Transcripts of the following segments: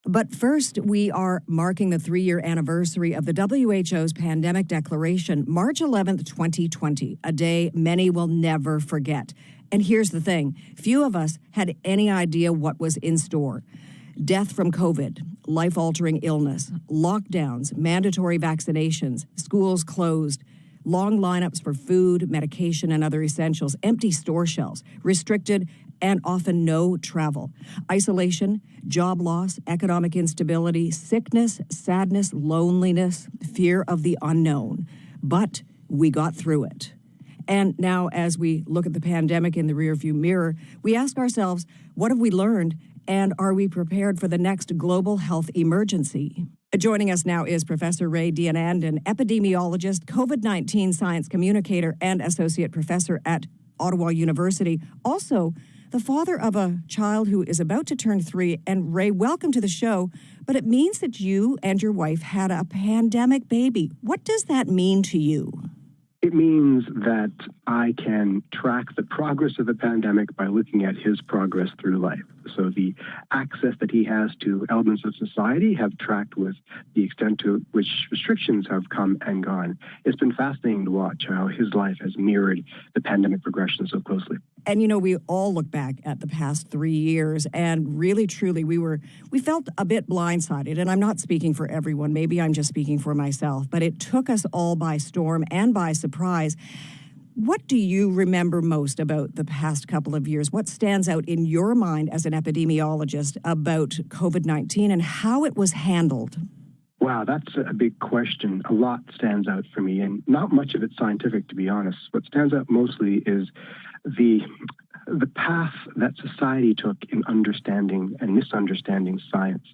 But first, we are marking the 3-year anniversary of the WHO's pandemic declaration, March 11th, 2020, a day many will never forget. And here's the thing, few of us had any idea what was in store. Death from COVID, life-altering illness, lockdowns, mandatory vaccinations, schools closed, long lineups for food, medication, and other essentials, empty store shelves, restricted and often no travel, isolation, job loss, economic instability, sickness, sadness, loneliness, fear of the unknown. But we got through it. And now, as we look at the pandemic in the rearview mirror, we ask ourselves, what have we learned, and are we prepared for the next global health emergency? Joining us now is Professor Raywat Deonandan, epidemiologist, COVID-19 science communicator, and associate professor at Ottawa University. Also, the father of a child who is about to turn 3. And Ray, welcome to the show. But it means that you and your wife had a pandemic baby. What does that mean to you? It means that I can track the progress of the pandemic by looking at his progress through life. So the access that he has to elements of society have tracked with the extent to which restrictions have come and gone. It's been fascinating to watch how his life has mirrored the pandemic progression so closely. And, you know, we all look back at the past 3 years and really, truly, we felt a bit blindsided. And I'm not speaking for everyone. Maybe I'm just speaking for myself. But it took us all by storm and by surprise. What do you remember most about the past couple of years? What stands out in your mind as an epidemiologist about COVID-19 and how it was handled? Wow, that's a big question. A lot stands out for me, and not much of it scientific, to be honest. What stands out mostly is the path that society took in understanding and misunderstanding science.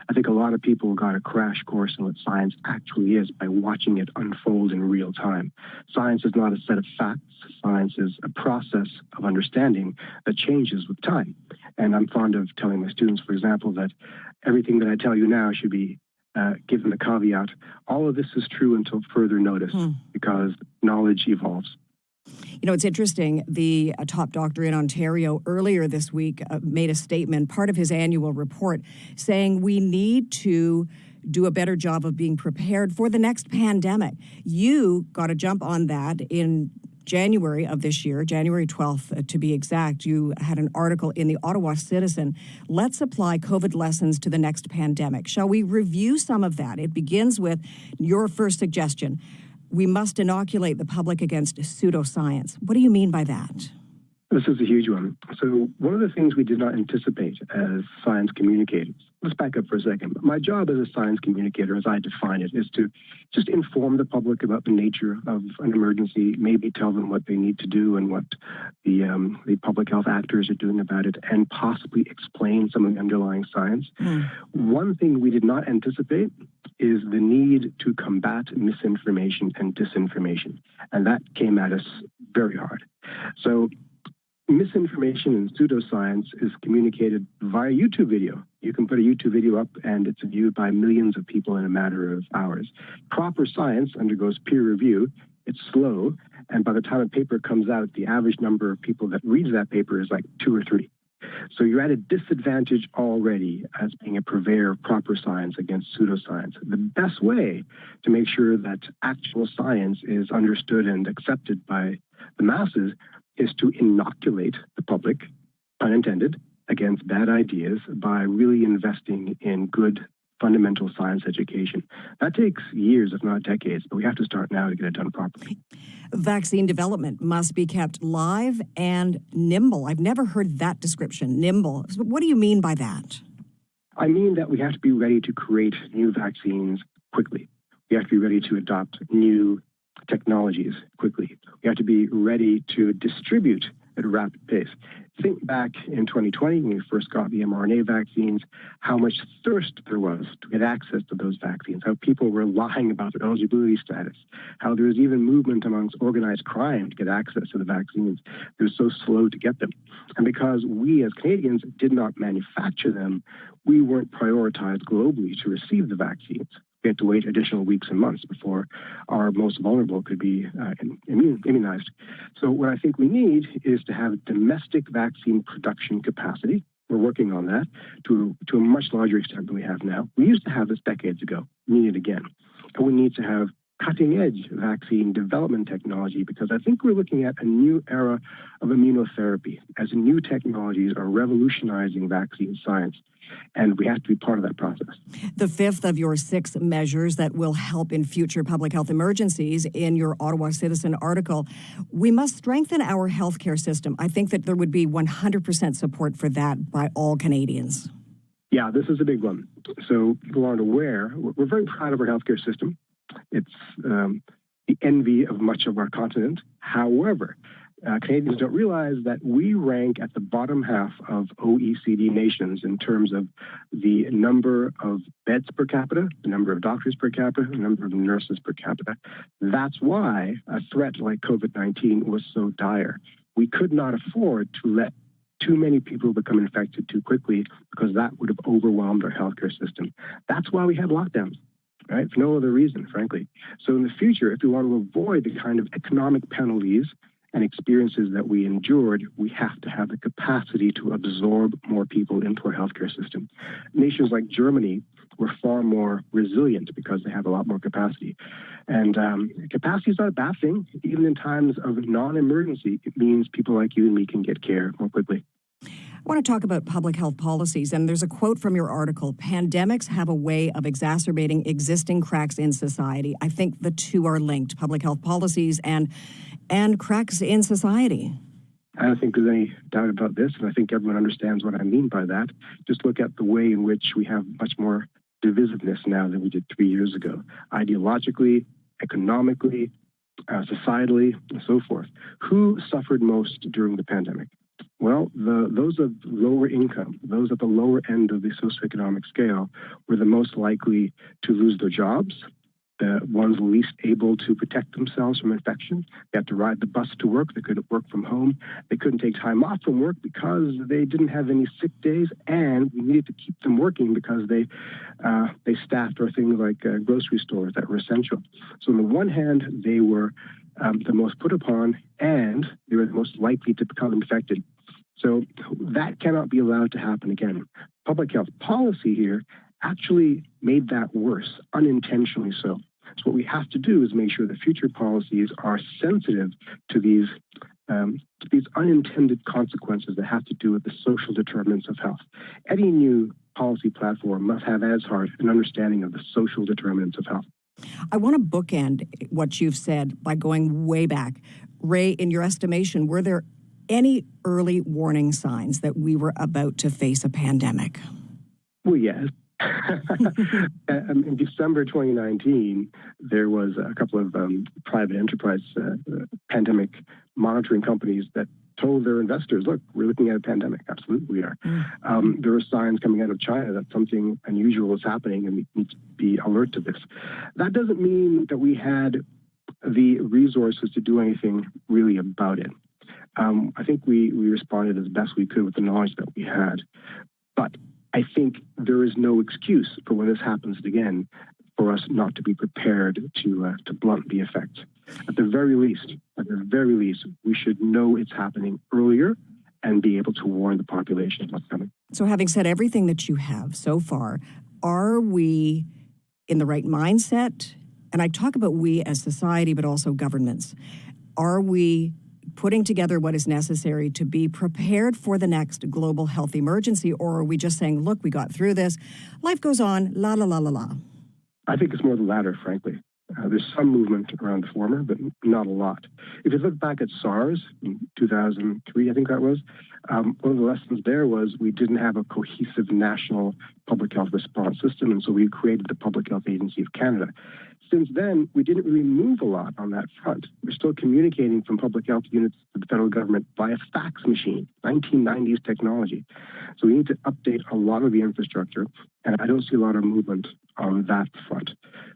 I think a lot of people got a crash course in what science actually is by watching it unfold in real time. Science is not a set of facts. Science is a process of understanding that changes with time. And I'm fond of telling my students, for example, that everything that I tell you now should be given the caveat, all of this is true until further notice, because knowledge evolves. You know, it's interesting. The top doctor in Ontario earlier this week made a statement, part of his annual report, saying we need to do a better job of being prepared for the next pandemic. You got a jump on that in January of this year, January 12th to be exact. You had an article in the Ottawa Citizen, Let's Apply COVID Lessons to the Next Pandemic. Shall we review some of that? It begins with your first suggestion. We must inoculate the public against pseudoscience. What do you mean by that? This is a huge one. So one of the things we did not anticipate as science communicators, let's back up for a second. My job as a science communicator, as I define it, is to just inform the public about the nature of an emergency, maybe tell them what they need to do and what the public health actors are doing about it, and possibly explain some of the underlying science. One thing we did not anticipate is the need to combat misinformation and disinformation. And that came at us very hard. So misinformation and pseudoscience is communicated via YouTube video. You can put a YouTube video up and it's viewed by millions of people in a matter of hours. Proper science undergoes peer review. It's slow. And by the time a paper comes out, the average number of people that reads that paper is like 2 or 3. So you're at a disadvantage already as being a purveyor of proper science against pseudoscience. The best way to make sure that actual science is understood and accepted by the masses is to inoculate the public, pun intended, against bad ideas by really investing in good fundamental science education. That takes years, if not decades, but we have to start now to get it done properly. Vaccine development must be kept live and nimble. I've never heard that description, nimble. What do you mean by that? I mean that we have to be ready to create new vaccines quickly. We have to be ready to adopt new technologies quickly. We have to be ready to distribute at a rapid pace. Think back in 2020 when we first got the mRNA vaccines, how much thirst there was to get access to those vaccines, how people were lying about their eligibility status, how there was even movement amongst organized crime to get access to the vaccines. It was so slow to get them. And because we as Canadians did not manufacture them, we weren't prioritized globally to receive the vaccines. We had to wait additional weeks and months before our most vulnerable could be immunized. So what I think we need is to have domestic vaccine production capacity. We're working on that to a much larger extent than we have now. We used to have this decades ago. We need it again. And we need to have cutting-edge vaccine development technology, because I think we're looking at a new era of immunotherapy as new technologies are revolutionizing vaccine science, and we have to be part of that process. The fifth of your 6 measures that will help in future public health emergencies in your Ottawa Citizen article, we must strengthen our healthcare system. I think that there would be 100% support for that by all Canadians. Yeah, this is a big one. So people aren't aware, we're very proud of our healthcare system. It's the envy of much of our continent. However, Canadians don't realize that we rank at the bottom half of OECD nations in terms of the number of beds per capita, the number of doctors per capita, the number of nurses per capita. That's why a threat like COVID-19 was so dire. We could not afford to let too many people become infected too quickly, because that would have overwhelmed our healthcare system. That's why we had lockdowns. Right? For no other reason, frankly. So in the future, if we want to avoid the kind of economic penalties and experiences that we endured, we have to have the capacity to absorb more people into our healthcare system. Nations like Germany were far more resilient because they have a lot more capacity. And capacity is not a bad thing. Even in times of non-emergency, it means people like you and me can get care more quickly. I want to talk about public health policies, and there's a quote from your article: pandemics have a way of exacerbating existing cracks in society. I think the two are linked, public health policies and cracks in society. I don't think there's any doubt about this, and I think everyone understands what I mean by that. Just look at the way in which we have much more divisiveness now than we did 3 years ago, ideologically, economically, societally, and so forth. Who suffered most during the pandemic? Well, those of lower income, those at the lower end of the socioeconomic scale, were the most likely to lose their jobs, the ones least able to protect themselves from infection. They had to ride the bus to work. They couldn't work from home. They couldn't take time off from work because they didn't have any sick days, and we needed to keep them working because they staffed our things like grocery stores that were essential. So on the one hand, they were the most put upon, and they were the most likely to become infected. So that cannot be allowed to happen again. Public health policy here actually made that worse, unintentionally so. So what we have to do is make sure that future policies are sensitive to these unintended consequences that have to do with the social determinants of health. Any new policy platform must have at its heart an understanding of the social determinants of health. I want to bookend what you've said by going way back. Ray, in your estimation, were there any early warning signs that we were about to face a pandemic? Well, yes. In December 2019, there was a couple of private enterprise pandemic monitoring companies that told their investors, look, we're looking at a pandemic. Absolutely we are. There are signs coming out of China that something unusual is happening, and we need to be alert to this. That doesn't mean that we had the resources to do anything really about it. I think we responded as best we could with the knowledge that we had. But I think there is no excuse for when this happens again for us not to be prepared to blunt the effects. At the very least, we should know it's happening earlier and be able to warn the population of what's coming. So having said everything that you have so far, are we in the right mindset? And I talk about we as society, but also governments. Are we putting together what is necessary to be prepared for the next global health emergency, or are we just saying, look, we got through this, life goes on, la, la, la, la, la? I think it's more the latter, frankly. There's some movement around the former, but not a lot. If you look back at SARS in 2003, I think that was, one of the lessons there was we didn't have a cohesive national public health response system, and so we created the Public Health Agency of Canada. Since then, we didn't really move a lot on that front. We're still communicating from public health units to the federal government via fax machine, 1990s technology. So we need to update a lot of the infrastructure, and I don't see a lot of movement on that front,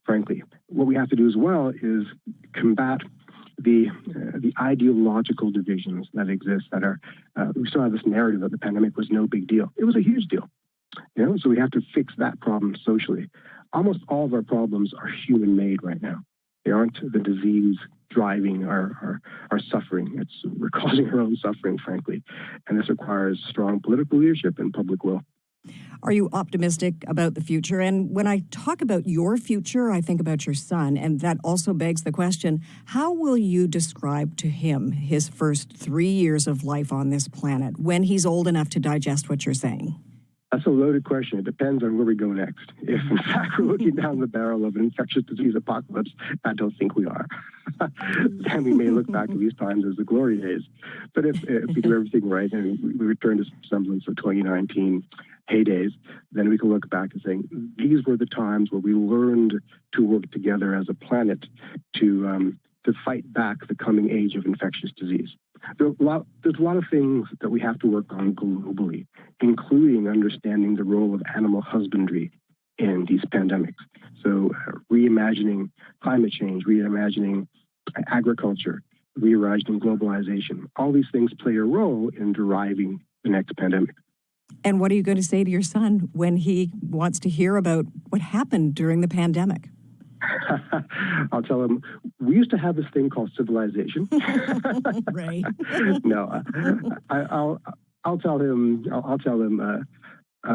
frankly. What we have to do as well is combat the ideological divisions that exist that are, we still have this narrative that the pandemic was no big deal. It was a huge deal. So we have to fix that problem socially. Almost all of our problems are human-made right now. They aren't the disease driving our suffering. We're causing our own suffering, frankly. And this requires strong political leadership and public will. Are you optimistic about the future? And when I talk about your future, I think about your son. And that also begs the question, how will you describe to him his first 3 years of life on this planet when he's old enough to digest what you're saying? That's a loaded question. It depends on where we go next. If, in fact, we're looking down the barrel of an infectious disease apocalypse, I don't think we are. Then we may look back at these times as the glory days. But if we do everything right and we return to some semblance of 2019 heydays, then we can look back and say, these were the times where we learned to work together as a planet to fight back the coming age of infectious disease. There's a lot of things that we have to work on globally, including understanding the role of animal husbandry in these pandemics. So reimagining climate change, reimagining agriculture, reimagining globalization. All these things play a role in deriving the next pandemic. And what are you going to say to your son when he wants to hear about what happened during the pandemic? I'll tell him, we used to have this thing called civilization. Right. No, I'll tell him,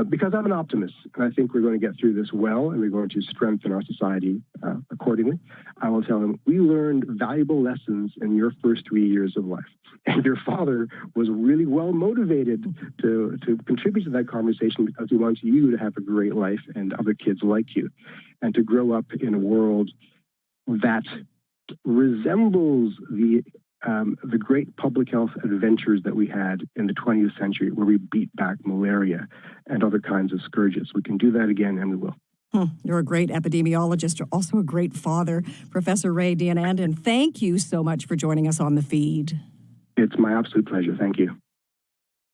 because I'm an optimist, and I think we're going to get through this well, and we're going to strengthen our society accordingly. I will tell him, we learned valuable lessons in your first 3 years of life. And your father was really well motivated to contribute to that conversation because he wants you to have a great life and other kids like you, and to grow up in a world that resembles the great public health adventures that we had in the 20th century, where we beat back malaria and other kinds of scourges. We can do that again, and we will. You're a great epidemiologist. You're also a great father. Professor Raywat Deonandan, thank you so much for joining us on The Feed. It's my absolute pleasure. Thank you.